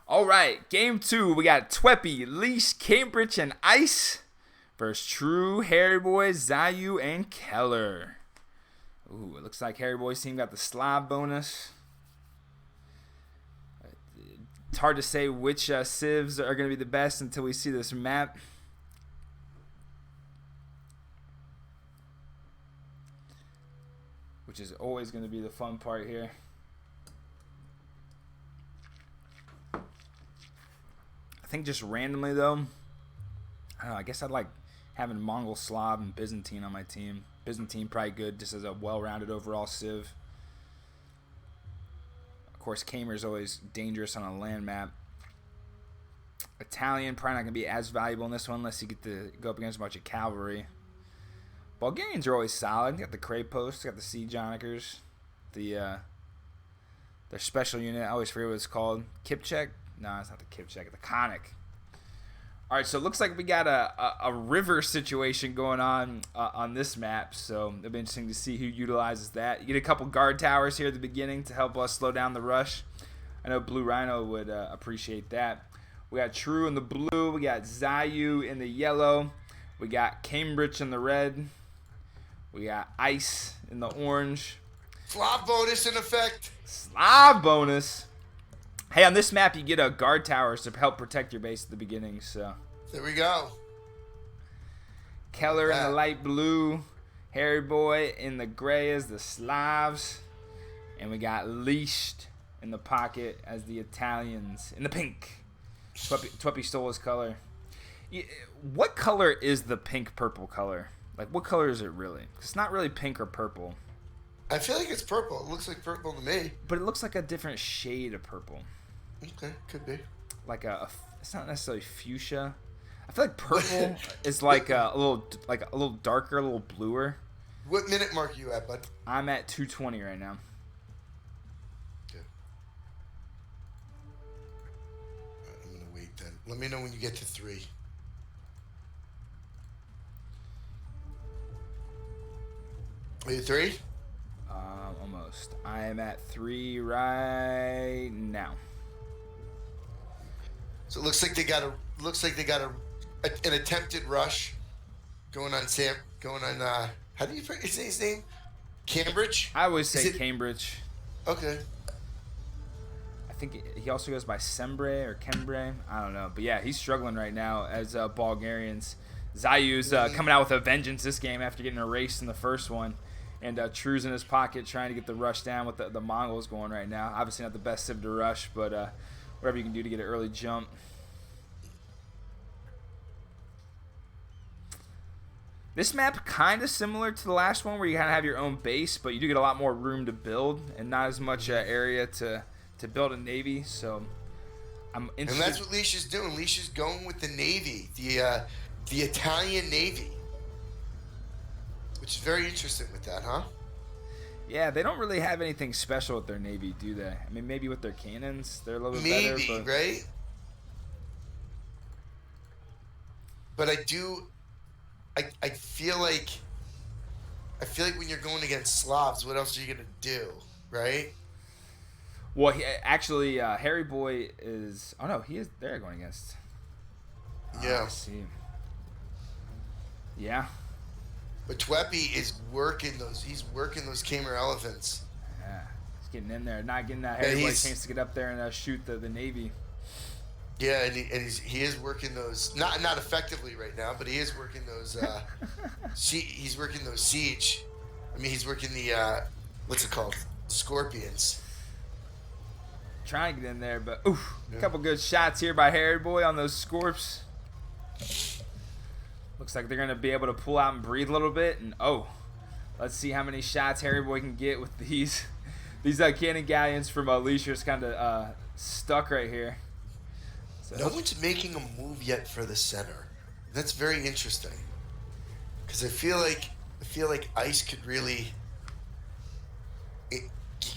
All right, game 2. We got Tweppy, Leash, Cambridge, and Ice versus True, Harry Boy, Zayu, and Keller. Ooh, it looks like Harry Boy's team got the Slav bonus. It's hard to say which Civs are going to be the best until we see this map. Which is always going to be the fun part here. I think just randomly though, I don't know, I guess I'd like having Mongol, Slav, and Byzantine on my team. Byzantine probably good just as a well-rounded overall civ. Of course, Kamer's always dangerous on a land map. Italian probably not going to be as valuable in this one unless you get to go up against a bunch of cavalry. Bulgarians are always solid. You got the Krapos, got the Siege Jonikers, their special unit. I always forget what it's called. Kipchak? No, it's not the Kipchak. The Conic. All right, so it looks like we got a river situation going on this map. So it'll be interesting to see who utilizes that. You get a couple guard towers here at the beginning to help us slow down the rush. I know Blue Rhino would appreciate that. We got True in the blue. We got Zayu in the yellow. We got Cambridge in the red. We got Ice in the orange. Slav bonus in effect. Slav bonus. Hey, on this map, you get a guard towers to help protect your base at the beginning. So there we go. Keller in the light blue. Harry Boy in the gray as the Slavs. And we got Leashed in the pocket as the Italians in the pink. Tweppy stole his color. What color is the pink-purple color? Like, what color is it really? It's not really pink or purple. I feel like it's purple. It looks like purple to me. But it looks like a different shade of purple. Okay, could be. Like it's not necessarily fuchsia. I feel like purple is like a little darker, a little bluer. What minute mark are you at, bud? I'm at 220 right now. Okay. All right, I'm gonna wait then. Let me know when you get to 3. Are you 3? Almost. I am at 3 right now. So it looks like they got an attempted rush going on how do you say his name? Cambridge? I always say Cambridge. Okay. I think he also goes by Sembre or Kembre. I don't know. But yeah, he's struggling right now as Bulgarians. Zayu's coming out with a vengeance this game after getting erased in the first one. And True's in his pocket trying to get the rush down with the Mongols going right now. Obviously not the best civ to rush, but whatever you can do to get an early jump. This map kind of similar to the last one where you kind of have your own base, but you do get a lot more room to build and not as much area to build a navy. So I'm interested. And that's what Leash is doing. Leash is going with the navy, the Italian navy. Which is very interesting with that, huh? Yeah, they don't really have anything special with their navy, do they? I mean, maybe with their cannons, they're a little bit better. Maybe, right? But I feel like when you're going against Slavs, what else are you gonna do, right? Well, actually, Harry Boy is. Oh no, he is. They're going against. Yeah. I see. Yeah. But Tweppy is working those. He's working those Kamer elephants. Yeah, he's getting in there, not getting that Harry Boy chance to get up there and shoot the navy. Yeah, and he is working those not effectively right now, but he is working those. He's working those siege. I mean, he's working the what's it called? Scorpions. Trying to get in there, but oof, a couple good shots here by Harry Boy on those Scorps. Looks like they're going to be able to pull out and breathe a little bit. And, let's see how many shots Harry Boy can get with these cannon galleons from Leisha's kind of stuck right here. So. No one's making a move yet for the center. That's very interesting. Because I feel like Ice could really... He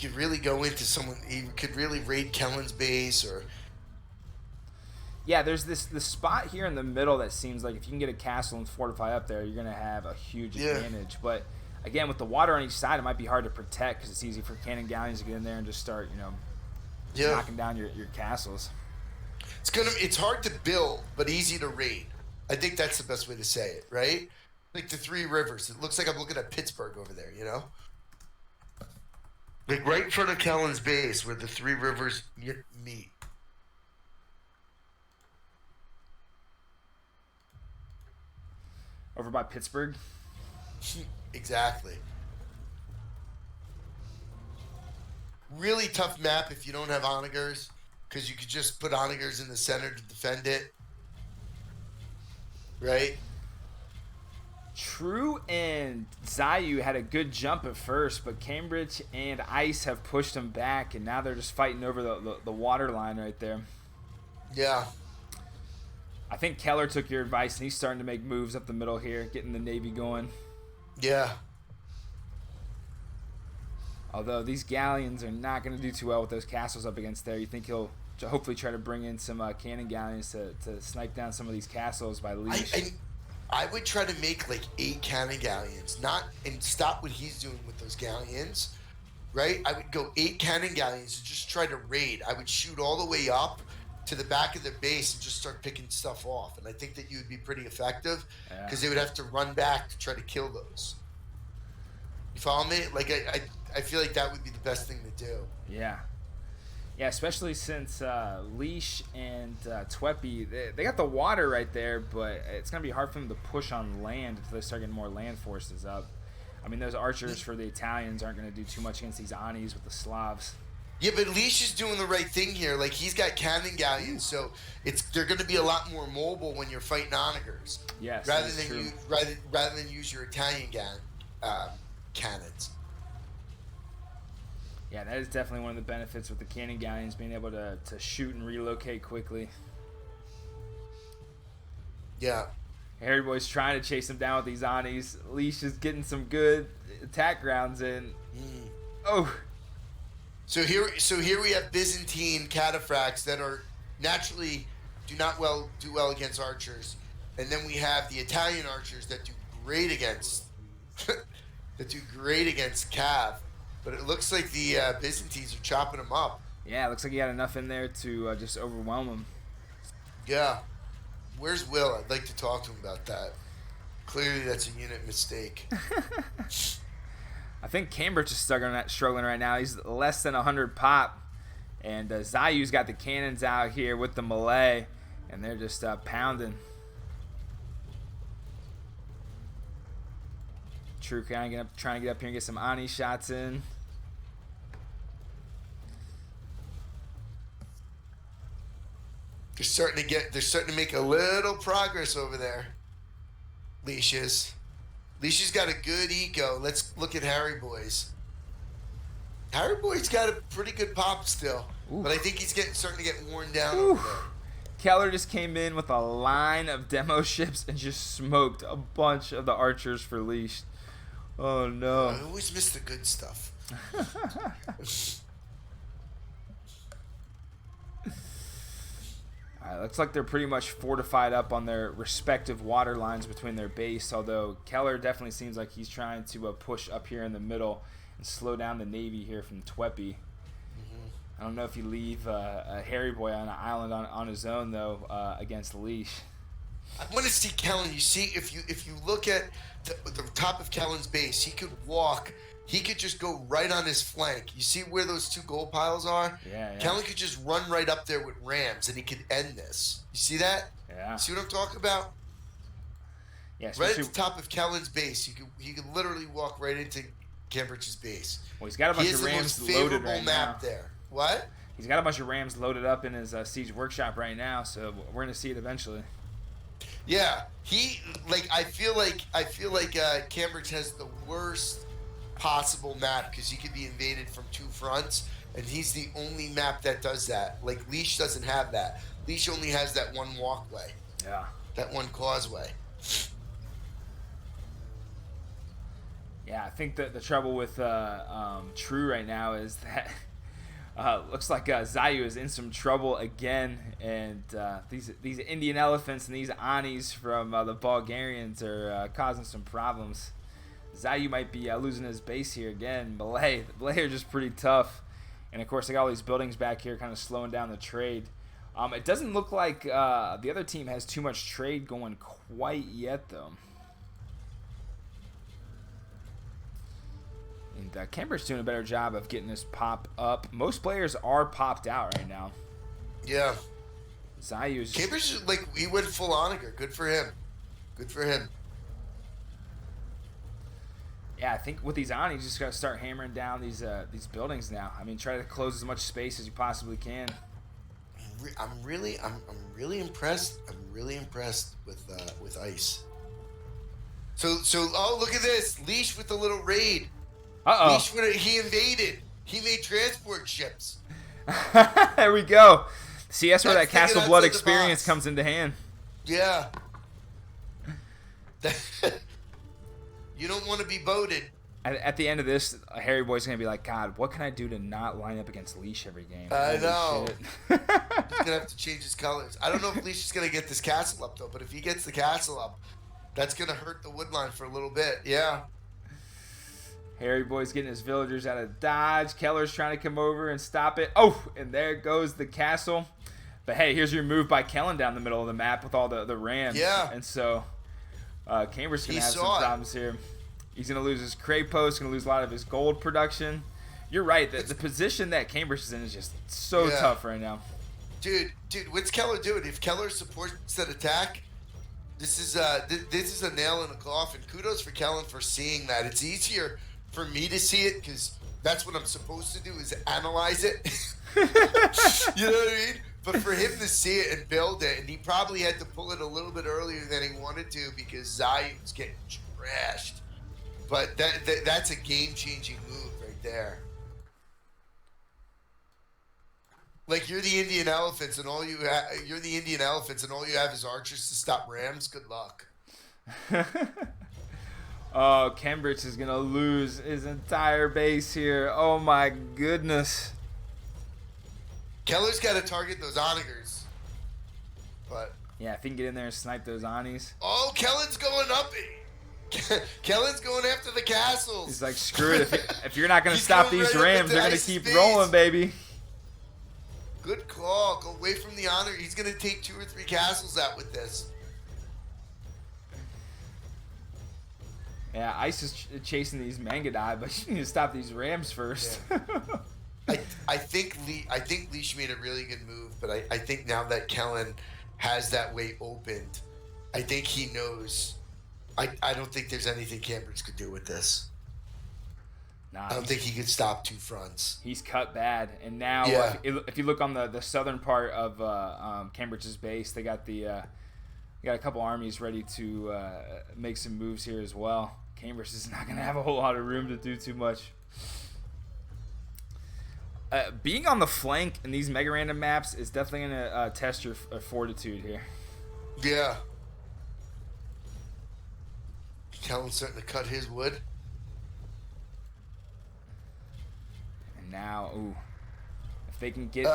could really go into someone... He could really raid Kellen's base or... Yeah, there's this spot here in the middle that seems like if you can get a castle and fortify up there, you're going to have a huge advantage. But, again, with the water on each side, it might be hard to protect because it's easy for cannon galleons to get in there and just start, knocking down your castles. It's hard to build, but easy to raid. I think that's the best way to say it, right? Like the Three Rivers. It looks like I'm looking at Pittsburgh over there, you know? Like right in front of Kellen's base where the Three Rivers meet. Over by Pittsburgh. Exactly. Really tough map if you don't have onagers, because you could just put onagers in the center to defend it. Right? True and Zayu had a good jump at first, but Cambridge and Ice have pushed them back, and now they're just fighting over the water line right there. Yeah. I think Keller took your advice, and he's starting to make moves up the middle here, getting the Navy going. Yeah. Although these galleons are not going to do too well with those castles up against there. You think he'll hopefully try to bring in some cannon galleons to snipe down some of these castles by leash. I would try to make like 8 cannon galleons, and stop what he's doing with those galleons, right? I would go 8 cannon galleons and just try to raid. I would shoot all the way up to the back of the base and just start picking stuff off. And I think that you would be pretty effective because they would have to run back to try to kill those. You follow me? Like I feel like that would be the best thing to do. Yeah. Yeah, especially since Leash and Tweppy, they got the water right there, but it's going to be hard for them to push on land until they start getting more land forces up. I mean, those archers for the Italians aren't going to do too much against these Anis with the Slavs. Yeah, but Leash is doing the right thing here. Like, he's got cannon galleons, so they're going to be a lot more mobile when you're fighting onagers. Yes, rather than use your Italian cannons. Yeah, that is definitely one of the benefits with the cannon galleons, being able to shoot and relocate quickly. Yeah. Harry Boy's trying to chase him down with these Anis. Leash is getting some good attack rounds in. Oh. So here we have Byzantine cataphracts that are naturally do well against archers, and then we have the Italian archers that do great against cav. But it looks like the Byzantines are chopping them up. Yeah, it looks like he had enough in there to just overwhelm him. Yeah. Where's Will? I'd like to talk to him about that. Clearly, that's a unit mistake. I think Cambridge is struggling right now. He's less than 100 pop. And Zayu's got the cannons out here with the Malay. And they're just pounding. True trying to get up here and get some Ani shots in. They're starting to make a little progress over there. Leash's got a good eco. Let's look at Harry Boy's. Harry Boy's got a pretty good pop still. Ooh. But I think he's starting to get worn down over there. Keller just came in with a line of demo ships and just smoked a bunch of the archers for Leash. Oh no. I always miss the good stuff. Alright, looks like they're pretty much fortified up on their respective water lines between their base, although Keller definitely seems like he's trying to push up here in the middle and slow down the Navy here from Tweppy. I don't know if you leave a Harry Boy on an island on his own, though, against Leash. I want to see Kellen. You see, if you look at the top of Kellen's base, he could walk. He could just go right on his flank. You see where those 2 gold piles are? Yeah. Kellen could just run right up there with rams, and he could end this. You see that? Yeah. See what I'm talking about? Yeah. Right at the top of Kellen's base, he could literally walk right into Cambridge's base. Well, he's got a bunch of rams loaded right map now. There. What? He's got a bunch of rams loaded up in his siege workshop right now, so we're gonna see it eventually. Yeah, I feel like Cambridge has the worst possible map because he could be invaded from 2 fronts, and he's the only map that does that. Like, Leash doesn't have that. Leash only has that one walkway. Yeah. That one causeway. Yeah, I think that the trouble with True right now is that looks like Zayu is in some trouble again, and these Indian elephants and these Anis from the Bulgarians are causing some problems. Zayu might be losing his base here again. Malay are just pretty tough, and of course they got all these buildings back here kind of slowing down the trade. It doesn't look like the other team has too much trade going quite yet, though. And Cambridge's doing a better job of getting this pop up. Most players are popped out right now. Yeah. Zayu's Cambridge, like, he went full Onager. Good for him. Good for him. Yeah, I think with these on, you just got to start hammering down these buildings now. I mean, try to close as much space as you possibly can. I'm really impressed. I'm really impressed with Ice. So oh, look at this. Leash with the little raid. Uh-oh. Leash, he invaded. He made transport ships. There we go. See, that's where that thinking Castle Blood outside the experience box. comes into hand. Yeah. You don't want to be voted. At the end of this, Harry Boy's going to be like, God, what can I do to not line up against Leash every game? I know. Shit. He's going to have to change his colors. I don't know if Leash is going to get this castle up, though, but if he gets the castle up, that's going to hurt the woodline for a little bit. Yeah. Harry Boy's getting his villagers out of dodge. Keller's trying to come over and stop it. Oh, and there goes the castle. But hey, here's your move by Kellen down the middle of the map with all the rams. Yeah. And so Cambridge's going to have some saw it. problems here. He's going to lose his crate post, going to lose a lot of his gold production. You're right. The position that Cambridge is in is just so tough right now. Dude, what's Keller doing? If Keller supports that attack, this is a nail in the coffin. Kudos for Kellen for seeing that. It's easier for me to see it because that's what I'm supposed to do is analyze it. You know what I mean? But for him to see it and build it, and he probably had to pull it a little bit earlier than he wanted to because Zayu's getting trashed. But that's a game-changing move right there. Like you're the Indian Elephants, and all you have is archers to stop rams. Good luck. Oh, Cambridge is gonna lose his entire base here. Oh my goodness. Keller's got to target those onagers. But yeah, if he can get in there and snipe those Anis. Oh, Kellen's going up. Kellen's going after the castles. He's like, screw it. If you're not gonna stop these right rams, they're gonna keep rolling, baby. Good call. Go away from the honor. He's gonna take 2 or 3 castles out with this. Yeah, Ice is chasing these Mangadai, but you need to stop these Rams first. Yeah. I think Leash made a really good move, but I think now that Kellen has that way opened, I think he knows. I don't think there's anything Cambridge could do with this. Nah, I don't think he could stop 2 fronts. He's cut bad, and now if you look on the southern part of Cambridge's base, they got a couple armies ready to make some moves here as well. Cambridge is not going to have a whole lot of room to do too much. Being on the flank in these mega random maps is definitely going to test your fortitude here. Yeah. Kellen's starting to cut his wood. And now, if they can get...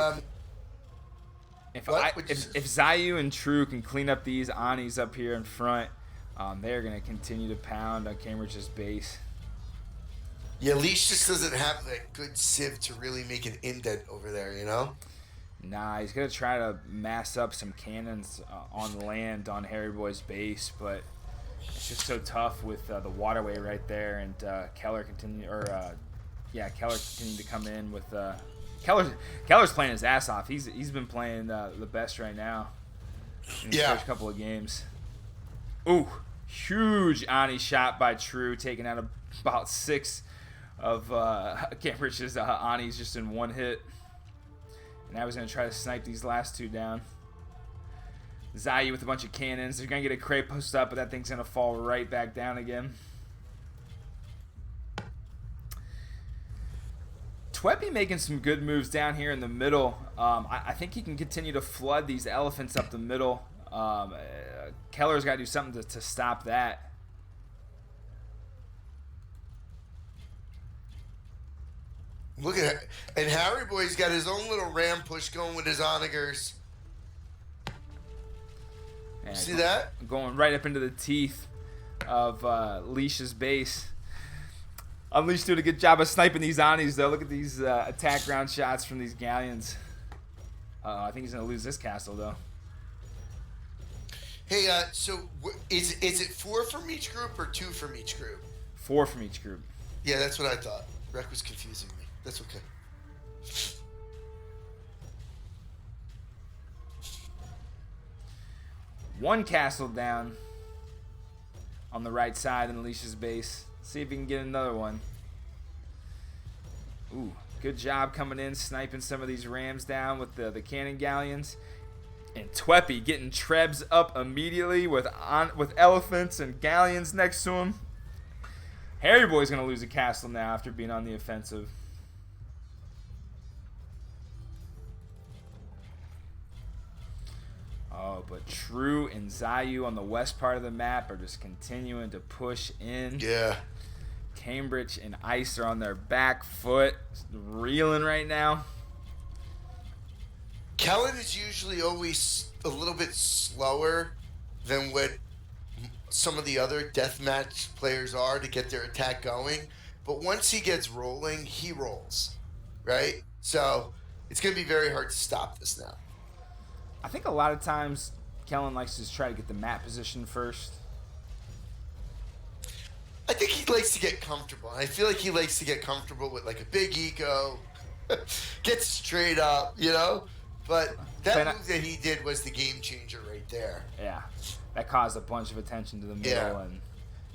If Zayu and True can clean up these Anis up here in front, they're going to continue to pound on Cambridge's base. Yeah, Leash just doesn't have that good civ to really make an indent over there, you know? Nah, he's going to try to mass up some cannons on land on Harry Boy's base, but it's just so tough with the waterway right there, and Keller continued to come in with... Keller's playing his ass off. He's been playing the best right now in the first couple of games. Ooh, huge Ani shot by True, taking out about 6 of Cambridge's Anis just in one hit. And now he's going to try to snipe these last 2 down. Zayu with a bunch of cannons. They're going to get a crate post up, but that thing's going to fall right back down again. Tweppy making some good moves down here in the middle. I think he can continue to flood these elephants up the middle. Keller's got to do something to stop that. Look at it. And Harry Boy's got his own little ram push going with his onagers. See that? Going right up into the teeth of Leash's base. Unleash doing a good job of sniping these Anis, though. Look at these attack ground shots from these galleons. I think he's going to lose this castle, though. Hey, so is it 4 from each group or 2 from each group? 4 from each group. Yeah, that's what I thought. Rec was confusing me. That's okay. One castle down on the right side in Alicia's base. See if he can get another one. Ooh, good job coming in, sniping some of these rams down with the cannon galleons. And Tweppy getting Trebs up immediately with elephants and galleons next to him. Harry Boy's going to lose a castle now after being on the offensive. Oh, but True and Zayu on the west part of the map are just continuing to push in. Yeah. Cambridge and Ice are on their back foot, reeling right now. Kellen is usually always a little bit slower than what some of the other deathmatch players are to get their attack going. But once he gets rolling, he rolls, right? So it's going to be very hard to stop this now. I think a lot of times Kellen likes to just try to get the map position first. I think he likes to get comfortable. I feel like he likes to get comfortable with like a big eco, get straight up, you know? But that move that he did was the game changer right there. Yeah, that caused a bunch of attention to the middle,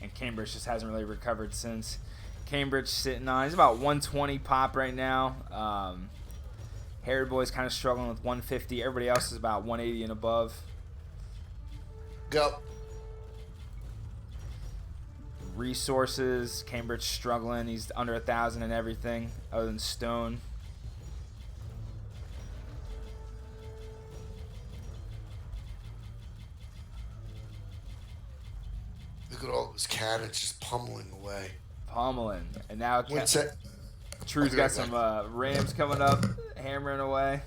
and Cambridge just hasn't really recovered since. Cambridge sitting on, he's about 120 pop right now. Harry Boy's kind of struggling with 150. Everybody else is about 180 and above. Go. Resources, Cambridge struggling. He's under 1,000 and everything other than stone. Look at all those cannons just pummeling away. Pummeling. And now True's Okay, got some rams coming up, hammering away.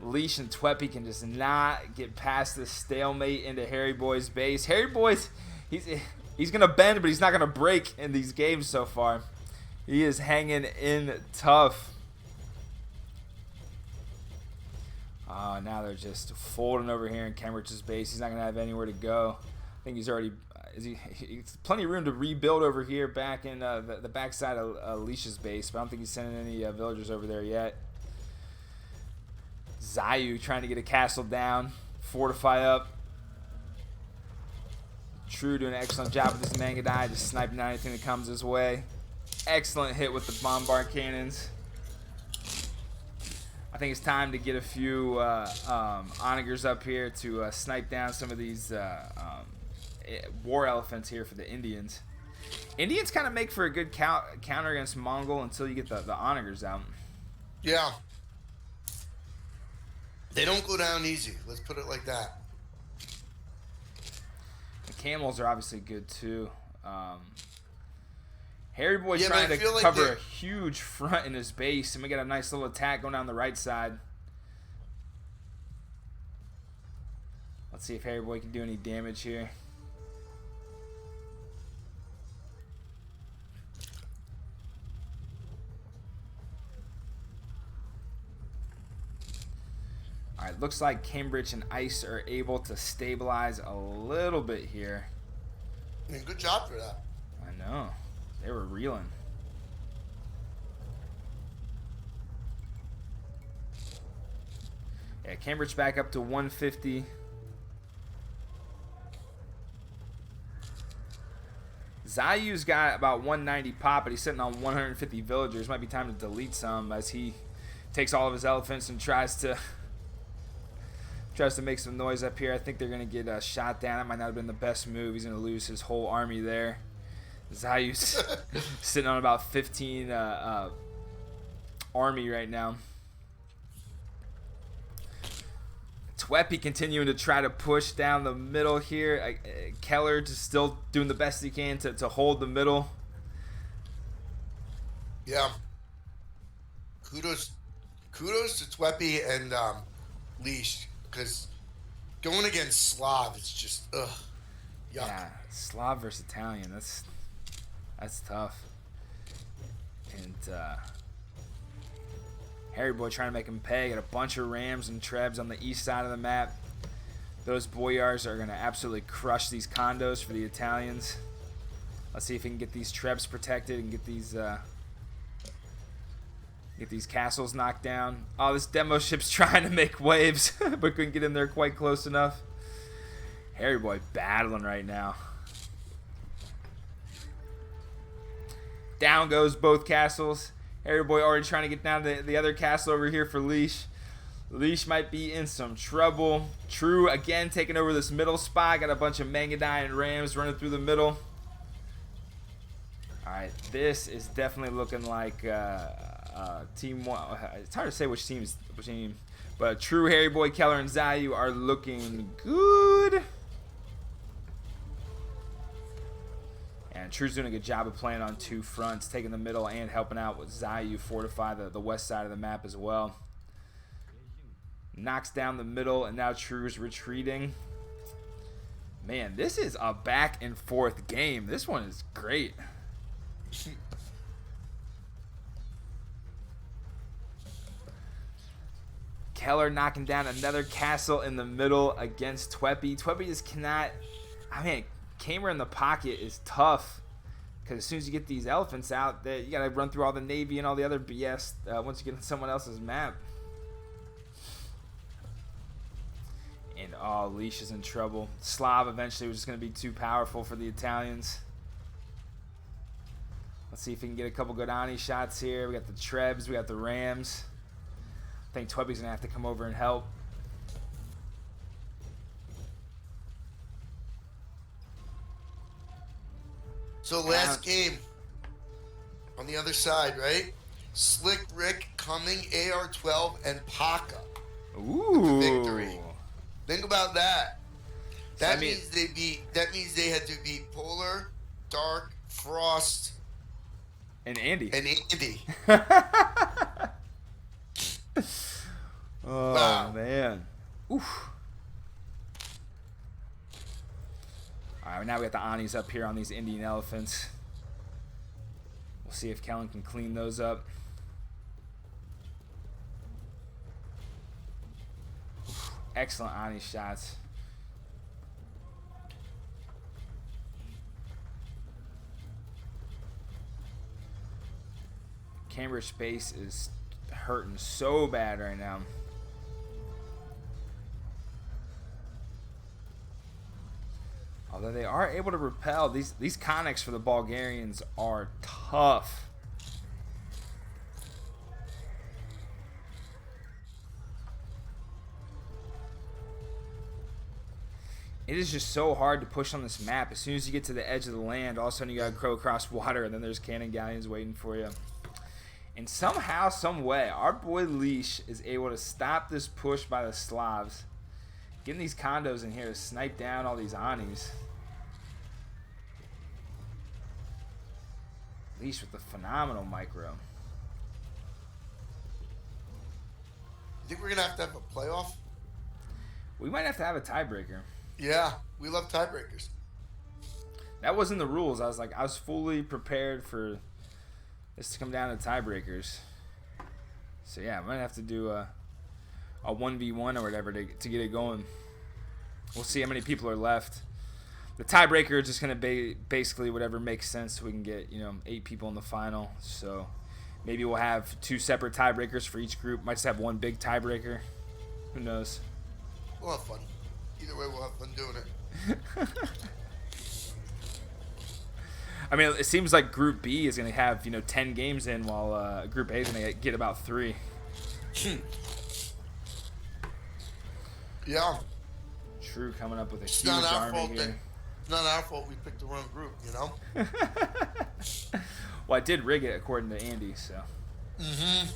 Leash and Tweppy can just not get past this stalemate into Harry Boy's base. Harry Boy's, he's going to bend, but he's not going to break in these games so far. He is hanging in tough. Oh, now they're just folding over here in Cambridge's base. He's not going to have anywhere to go. I think he's already... He's plenty of room to rebuild over here back in the backside of Alicia's base, but I don't think he's sending any villagers over there yet. Zayu trying to get a castle down, fortify up. True doing an excellent job with this Mangadai, just sniping out anything that comes his way. Excellent hit with the bombard cannons. I think it's time to get a few onagers up here to snipe down some of these war elephants here for the Indians. Indians kind of make for a good counter against Mongol until you get the onagers out. Yeah. They don't go down easy. Let's put it like that. The camels are obviously good too. Harry Boy Yeah, trying to like cover a huge front in his base, and we got a nice little attack going down the right side. Let's see if Harry Boy can do any damage here. Alright, looks like Cambridge and Ice are able to stabilize a little bit here. I mean, good job for that. I know. They were reeling. Yeah, Cambridge back up to 150. Zayu's got about 190 pop, but he's sitting on 150 villagers. Might be time to delete some as he takes all of his elephants and tries to make some noise up here. I think they're going to get shot down. That might not have been the best move. He's going to lose his whole army there. Zayu's sitting on about 15 army right now. Tweppy continuing to try to push down the middle here. Keller just still doing the best he can to hold the middle. Yeah. Kudos to Tweppy and Leash, because going against Slav is just yuck. Yeah, Slav versus Italian. That's tough. And Harry Boy trying to make him pay. Got a bunch of Rams and Trebs on the east side of the map. Those Boyars are going to absolutely crush these condos for the Italians. Let's see if we can get these Trebs protected and get these castles knocked down. Oh, this demo ship's trying to make waves, but couldn't get in there quite close enough. Harry Boy battling right now. Down goes both castles. Harry Boy already trying to get down to the other castle over here for Leash. Leash might be in some trouble. True again taking over this middle spot. Got a bunch of Mangadai and Rams running through the middle. Alright, this is definitely looking like team one. It's hard to say which team, but True, Harry Boy, Keller, and Zayu are looking good. And True's doing a good job of playing on two fronts, taking the middle and helping out with Zayu fortify the west side of the map as well. Knocks down the middle, and now True's retreating. Man, this is a back and forth game. This one is great. Keller knocking down another castle in the middle against Tweppy. Tweppy just cannot... I mean, Kamer in the pocket is tough. Because as soon as you get these elephants out, you got to run through all the Navy and all the other BS once you get on someone else's map. And oh, Leash is in trouble. Slav eventually was just going to be too powerful for the Italians. Let's see if we can get a couple good Ani shots here. We got the Trebs, we got the Rams. I think Tweppy's going to have to come over and help. So last game on the other side, right? Slick Rick, Cumming, AR-12, and Paka. Ooh. The victory. Think about that. That So, means they had to beat Polar, Dark, Frost, and Andy. and Andy. Oh, wow. man. Oof. Alright, now we got the Anis up here on these Indian elephants. We'll see if Kellen can clean those up. Oof. Excellent Ani shots. Camera space is hurting so bad right now. Although they are able to repel, these conics for the Bulgarians are tough. It is just so hard to push on this map. As soon as you get to the edge of the land, all of a sudden you gotta go across water, and then there's cannon galleons waiting for you. And somehow, some way, our boy Leash is able to stop this push by the Slavs. Getting these condos in here to snipe down all these Anis. Leash with the phenomenal micro. You think we're going to have a playoff? We might have to have a tiebreaker. Yeah, we love tiebreakers. That wasn't the rules. I was fully prepared for this to come down to tiebreakers. So yeah, I might have to do a 1v1 or whatever to get it going. We'll see how many people are left. The tiebreaker is just going to be basically whatever makes sense so we can get, 8 people in the final. So maybe we'll have 2 separate tiebreakers for each group. Might just have one big tiebreaker. Who knows? We'll have fun. Either way, we'll have fun doing it. I mean, it seems like Group B is going to have, 10 games in while Group A is going to get about 3. Yeah. True coming up with a It's huge not our army fault here. It's not our fault we picked the wrong group, Well, I did rig it according to Andy, so. Mm-hmm.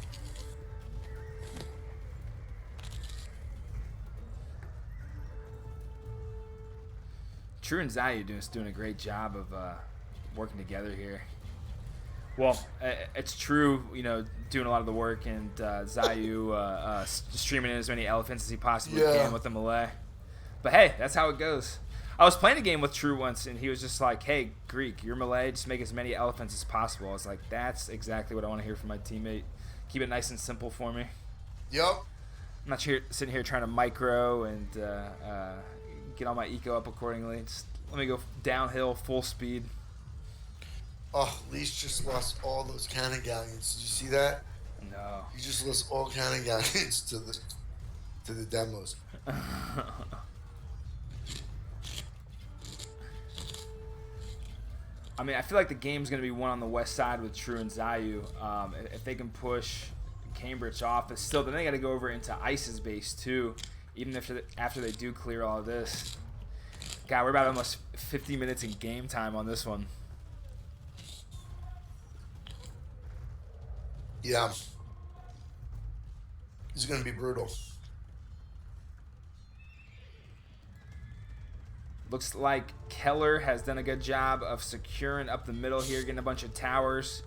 True and Zayu doing a great job of working together here. Well, it's True, doing a lot of the work, and Zayu streaming in as many elephants as he possibly can with the melee. But hey, that's how it goes. I was playing a game with True once, and he was just like, hey, Greek, your melee, just make as many elephants as possible. I was like, that's exactly what I want to hear from my teammate. keep it nice and simple for me. Yep. I'm not sitting here trying to micro and get all my eco up accordingly. Just let me go downhill full speed. Oh, Leash just lost all those cannon galleons. Did you see that? No. He just lost all cannon galleons to the demos. I mean, I feel like the game's going to be won on the west side with True and Zayu. If they can push Cambridge off, but still, then they got to go over into Ice's base too, even after they do clear all of this. God, we're about almost 50 minutes in game time on this one. Yeah. This is going to be brutal. Looks like Keller has done a good job of securing up the middle here, getting a bunch of towers.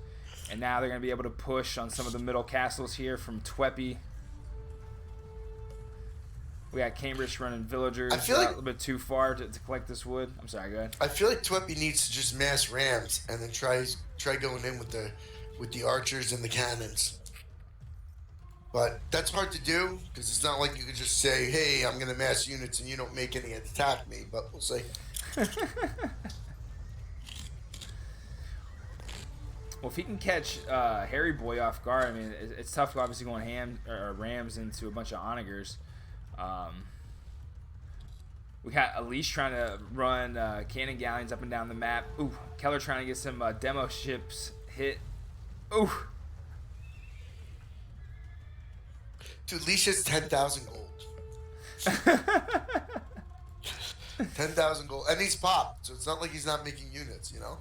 And now they're going to be able to push on some of the middle castles here from Tweppy. We got Cambridge running villagers I feel like, a little bit too far to collect this wood. I'm sorry, go ahead. I feel like Tweppy needs to just mass rams and then try going in with the archers and the cannons. But that's hard to do because it's not like you could just say, hey, I'm going to mass units and you don't make any attack me. But we'll see. Well, if he can catch Harry Boy off guard, I mean, it's tough obviously going rams into a bunch of onagers. We got Elise trying to run cannon galleons up and down the map. Ooh, Keller trying to get some demo ships hit. Ooh. Dude, Leash has 10,000 gold. 10,000 gold. And he's popped, so it's not like he's not making units, you know?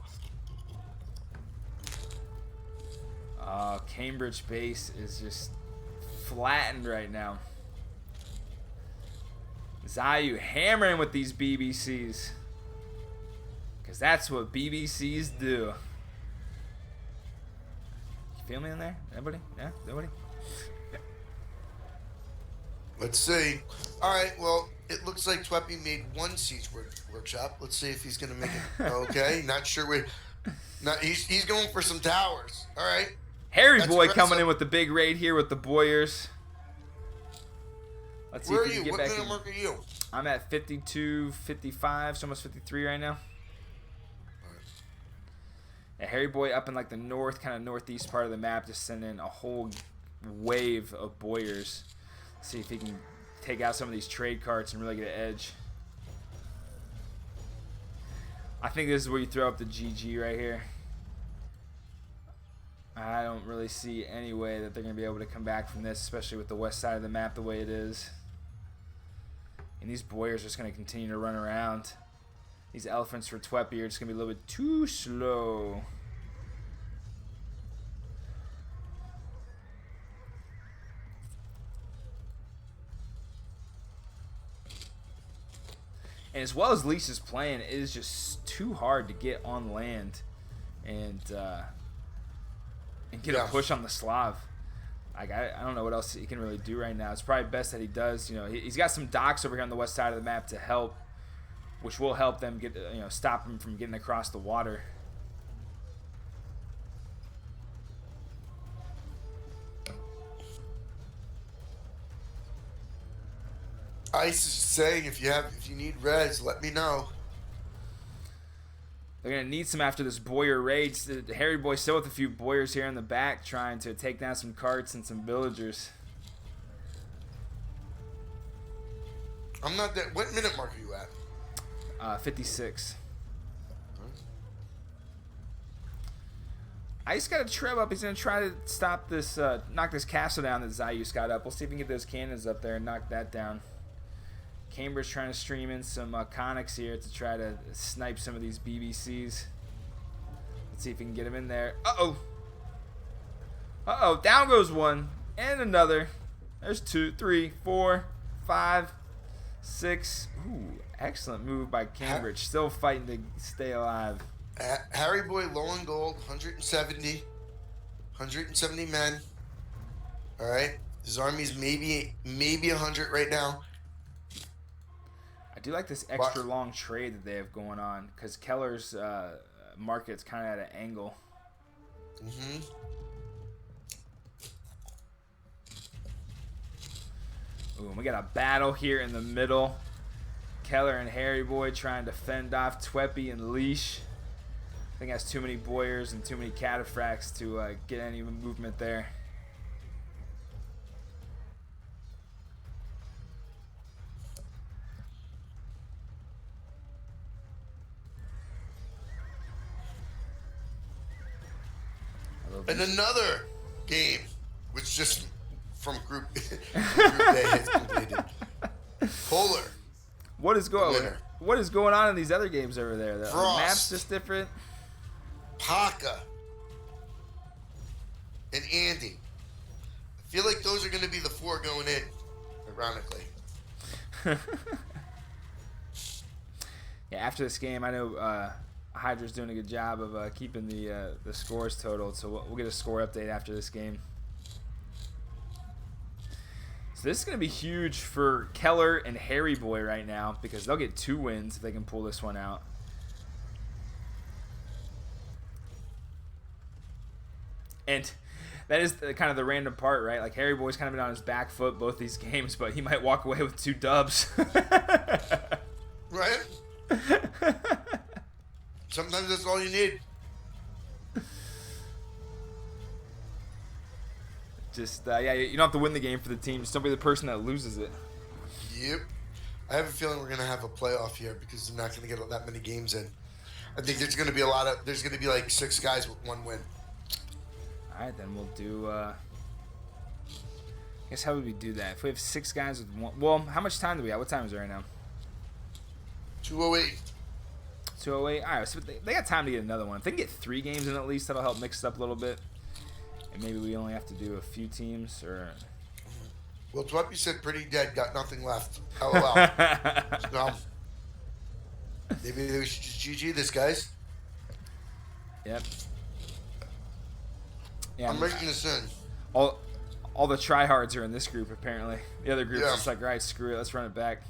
Cambridge base is just flattened right now. Zayu hammering with these BBCs. Because that's what BBCs do. You feel me in there? Anybody? Yeah? Nobody? Let's see. All right, well, it looks like Tweppy made one siege workshop. Let's see if he's going to make it. Okay, not sure. He's going for some towers. All right. Harry Boy coming in with the big raid here with the Boyers. Let's see Where if are we you? can get What back minute in. mark are you? I'm at 52, 55, so almost 53 right now. Yeah, Harry Boy up in like the north, kind of northeast part of the map, just sending a whole wave of Boyers. See if he can take out some of these trade carts and really get an edge. I think this is where you throw up the GG right here. I don't really see any way that they're going to be able to come back from this, especially with the west side of the map the way it is. And these Boyers are just going to continue to run around. These elephants for Tweppy are just going to be a little bit too slow. And as well as Lisa's playing, it is just too hard to get on land and get a push on the Slav. Like I don't know what else he can really do right now. It's probably best that he does. You know, he's got some docks over here on the west side of the map to help, which will help them get stop him from getting across the water. Ice is saying if you need res, let me know. They're gonna need some after this Boyer raid. Harry Boy still with a few Boyers here in the back, trying to take down some carts and some villagers. I'm not there. What minute mark are you at? 56. Ice got a treb up. He's gonna try to stop this, knock this castle down that Zayus got up. We'll see if we can get those cannons up there and knock that down. Cambridge trying to stream in some conics here to try to snipe some of these BBCs. Let's see if we can get him in there. Uh-oh. Uh-oh. Down goes one. And another. There's 2, 3, 4, 5, 6. Ooh, excellent move by Cambridge. Still fighting to stay alive. Harry Boy low on gold, 170 men. All right. His army's maybe 100 right now. I do like this extra long trade that they have going on because Keller's market's kind of at an angle. Mm-hmm. Ooh, we got a battle here in the middle. Keller and Harry Boy trying to fend off Tweppy and Leash. I think that's too many Boyers and too many Cataphracts to get any movement there. And another game, which just from Group A has completed. Polar. What is going on in these other games over there? The map's just different. Paka. And Andy. I feel like those are going to be the 4 going in, ironically. Yeah, after this game, I know Hydra's doing a good job of keeping the scores totaled, so we'll get a score update after this game. So this is going to be huge for Keller and Harry Boy right now because they'll get 2 wins if they can pull this one out. And that is kind of the random part, right? Like Harry Boy's kind of been on his back foot both these games, but he might walk away with 2 dubs. Right? Sometimes that's all you need. Just, yeah, you don't have to win the game for the team. Just don't be the person that loses it. Yep. I have a feeling we're going to have a playoff here because they're not going to get that many games in. I think there's going to be there's going to be like 6 guys with 1 win. All right, then we'll do, I guess how would we do that? If we have 6 guys with 1, well, how much time do we have? What time is it right now? 2:08. 2:08. All right, so they got time to get another one. If they can get 3 games in at least, that'll help mix it up a little bit. And maybe we only have to do a few teams, or... Well, Tweppy said pretty dead, got nothing left. LOL. So, maybe we should just GG this, guys. Yep. Yeah, I'm making this in. All the tryhards are in this group, apparently. The other group's Yeah. just like, all right, screw it, let's run it back.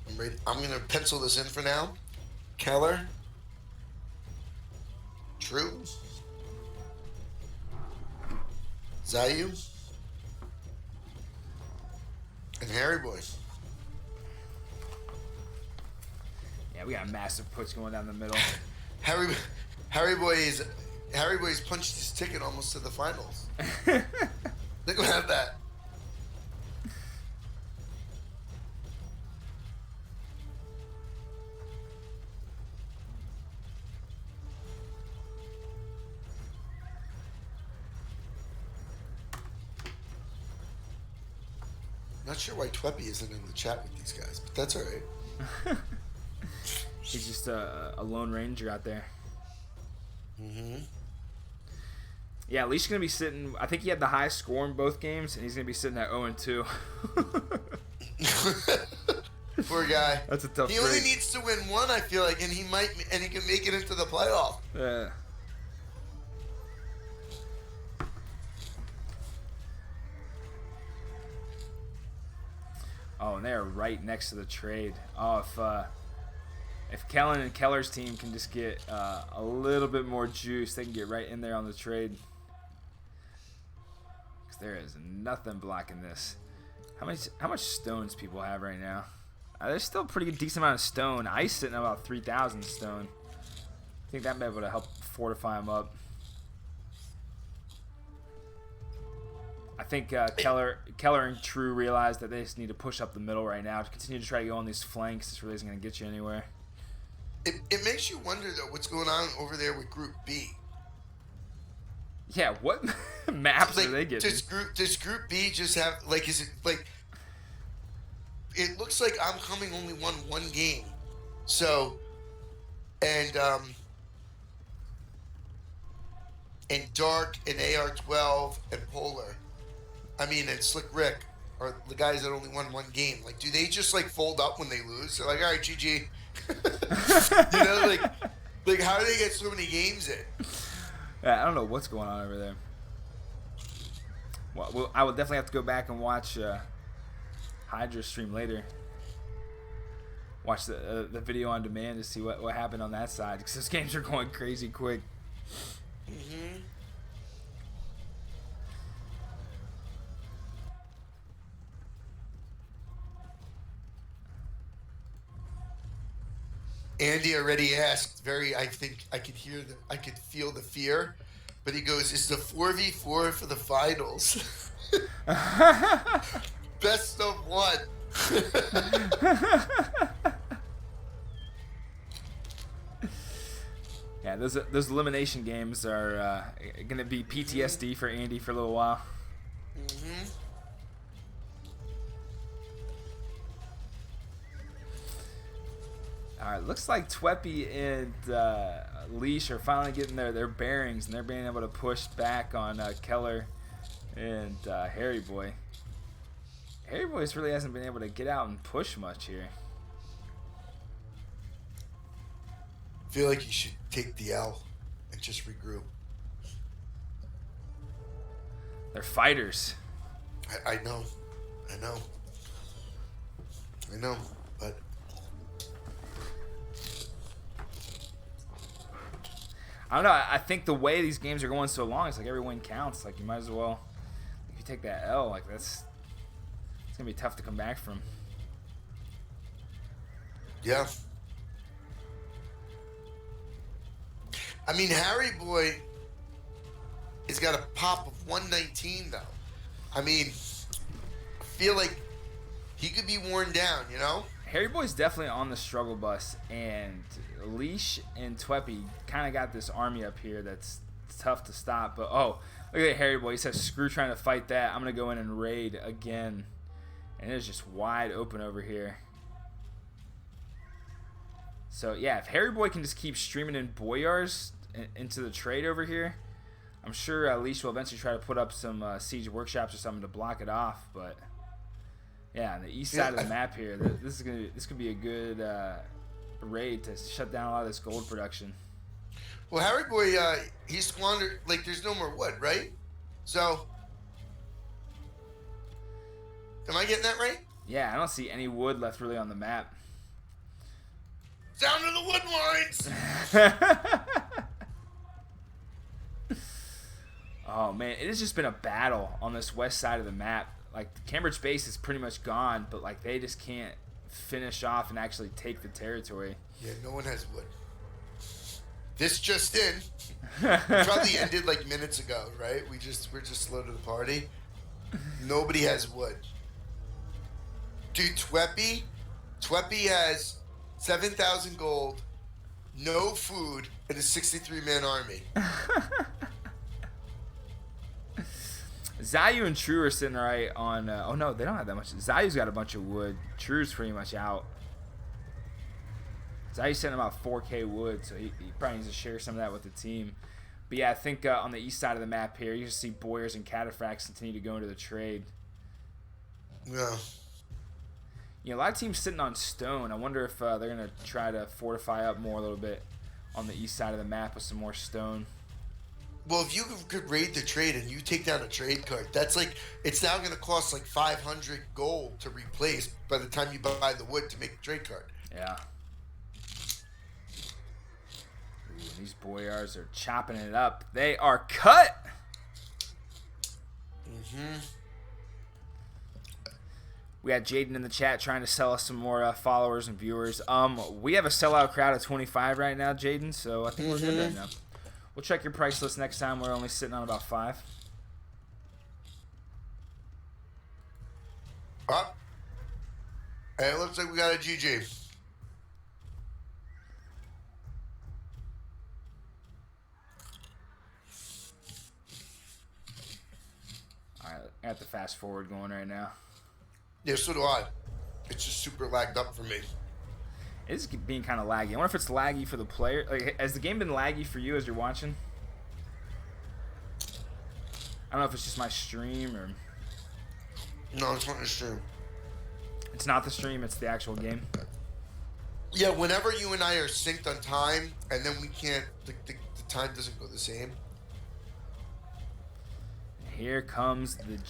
I'm ready. I'm going to pencil this in for now. Keller. True. Zayu. And Harry Boy. Yeah, we got massive push going down the middle. Harry Boy's punched his ticket almost to the finals. Look at that. Not sure why Tweppy isn't in the chat with these guys, but that's all right. He's just a lone ranger out there. Mm-hmm. Yeah, at least he's going to be sitting... I think he had the highest score in both games, and he's going to be sitting at 0-2. Poor guy. That's a tough He only needs to win 1, I feel like, and he can make it into the playoff. Yeah. Oh, and they are right next to the trade. Oh, if Kellen and Keller's team can just get a little bit more juice, they can get right in there on the trade. Because there is nothing blocking this. How much stones people have right now? There's still a pretty decent amount of stone. Ice sitting at about 3,000 stone. I think that may be able to help fortify them up. I think Keller and True realized that they just need to push up the middle right now to continue to try to go on these flanks. This really isn't going to get you anywhere. It makes you wonder, though, what's going on over there with Group B. Yeah, what maps are they getting? Does Group B just have, like, is it, like, it looks like I'm coming only won 1 game. So, and Dark and AR12 and Polar, and Slick Rick are the guys that only won 1 game. Like, do they just, like, fold up when they lose? They're like, all right, GG. You know, like how do they get so many games in? Yeah, I don't know what's going on over there. Well, I will definitely have to go back and watch Hydra stream later. Watch the video on demand to see what happened on that side, because those games are going crazy quick. Mm-hmm. Andy already asked. I think I could I could feel the fear, but he goes, "Is the 4v4 for the finals?" Best of one. Yeah, those elimination games are gonna be PTSD for Andy for a little while. Mm-hmm. All right, looks like Tweppy and Leash are finally getting their bearings, and they're being able to push back on Keller and Harry Boy. Harry Boy really hasn't been able to get out and push much here. I feel like you should take the L and just regroup. They're fighters. I know, but I don't know. I think the way these games are going so long, it's like every win counts. Like you might as well, if you take that L, like it's gonna be tough to come back from. yeah. I mean, Harry Boy has got a pop of 119 though. I mean, I feel like he could be worn down, you know? Harry Boy's definitely on the struggle bus, and Leash and Tweppy kind of got this army up here that's tough to stop. But oh, look at Harry Boy. He says, "Screw trying to fight that. I'm gonna go in and raid again," and it's just wide open over here. So yeah, if Harry Boy can just keep streaming in Boyars into the trade over here, I'm sure Leash will eventually try to put up some siege workshops or something to block it off. But yeah, on the east side of the map here, this could be a good raid to shut down a lot of this gold production. Well, Harry Boy, he squandered, like, there's no more wood, right? So, am I getting that right? Yeah, I don't see any wood left really on the map. Down to the wood lines! Oh man, it has just been a battle on this west side of the map. Like the Cambridge base is pretty much gone, but like they just can't finish off and actually take the territory. Yeah, no one has wood. This just in. Probably ended like minutes ago, right? We're just slow to the party. Nobody has wood. Dude, Tweppy has 7,000 gold, no food, and a 63-man army. Zayu and True are sitting right on. Oh no, they don't have that much. Zayu's got a bunch of wood. True's pretty much out. Zayu's sitting about 4K wood, so he probably needs to share some of that with the team. But yeah, I think on the east side of the map here, you can see Boyers and Cataphracts continue to go into the trade. Yeah. You know, a lot of teams sitting on stone. I wonder if they're going to try to fortify up more a little bit on the east side of the map with some more stone. Well, if you could raid the trade and you take down a trade card, that's like, it's now going to cost like 500 gold to replace by the time you buy the wood to make a trade card. Yeah. Ooh, these Boyars are chopping it up. They are cut. Mm-hmm. We got Jaden in the chat trying to sell us some more followers and viewers. We have a sellout crowd of 25 right now, Jaden, so I think we're good right now. We'll check your price list next time. We're only sitting on about 5. Up. Hey, it looks like we got a GG. All right, I got the fast forward going right now. Yeah, so do I. It's just super lagged up for me. It's being kind of laggy. I wonder if it's laggy for the player. Like, has the game been laggy for you as you're watching? I don't know if it's just my stream or... No, it's not the stream. It's not the stream, it's the actual game. Yeah, whenever you and I are synced on time, and then we can't, the time doesn't go the same. Here comes the G.